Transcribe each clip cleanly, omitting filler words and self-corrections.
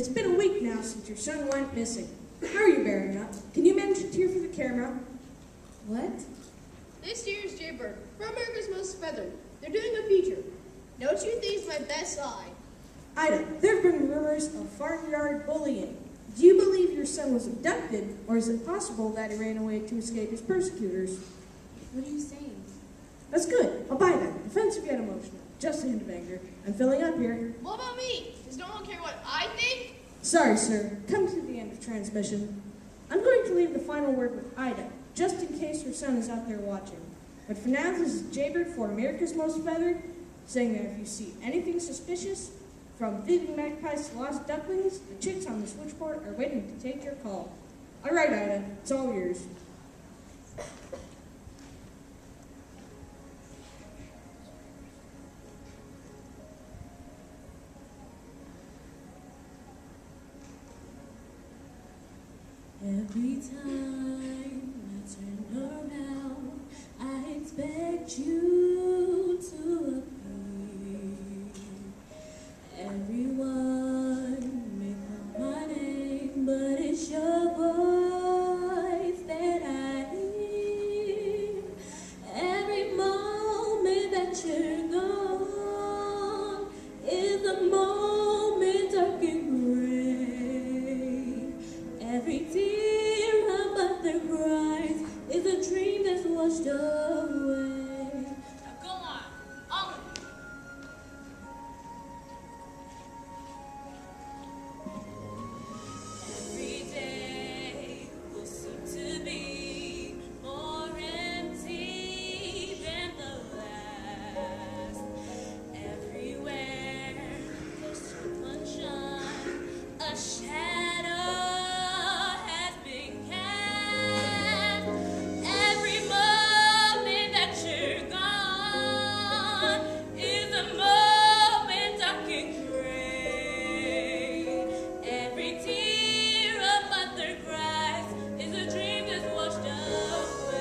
It's been a week now since your son went missing. How are you bearing up? Can you manage to tear for the camera? What? This year's Jaybird, for America's Most Feathered. They're doing a feature. Don't you think it's my best side? Ida, there have been rumors of farmyard bullying. Do you believe your son was abducted, or is it possible that he ran away to escape his persecutors? What are you saying? That's good. I'll buy that. Offensive yet emotional. Just a hint of anger. I'm filling up here. What about me? Does no one care what I think? Sorry, sir. Come to the end of transmission. I'm going to leave the final word with Ida, just in case her son is out there watching. But for now, this is Jaybird for America's Most Feathered, saying that if you see anything suspicious, from thieving magpies to lost ducklings, the chicks on the switchboard are waiting to take your call. All right, Ida. It's all yours. Every time I turn around, I expect you to appear. Everyone may call my name, but it's your voice that I hear. Every moment that you're gone is a moment dark and gray. Every tear a mother cries is a dream that's washed away. Now go on. On. Every day will seem to be more empty than the last. Everywhere there's sunshine, a shadow has been cast. Every moment that you're gone is a moment dark and gray. Every tear a mother cries is a dream that's washed away.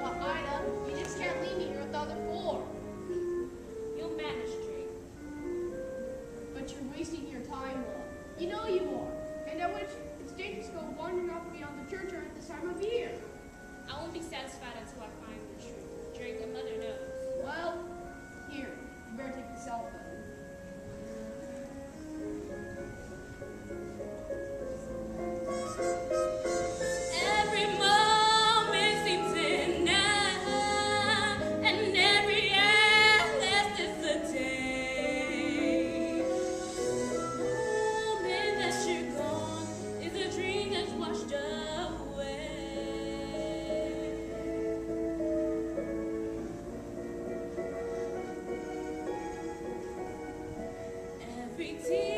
But Ida, you just can't leave me here with the other four. You'll manage, Drake. But you're wasting your time, love. You know you are. And I wish it's dangerous to go wandering off beyond the churchyard at this time of year. I won't be satisfied until I find the truth. Drake, a mother knows. Well, here, you better take the cell phone. Every moment seems enough, and every hour lasts as a day. The moment that you're gone is a dream that's washed away. Every tear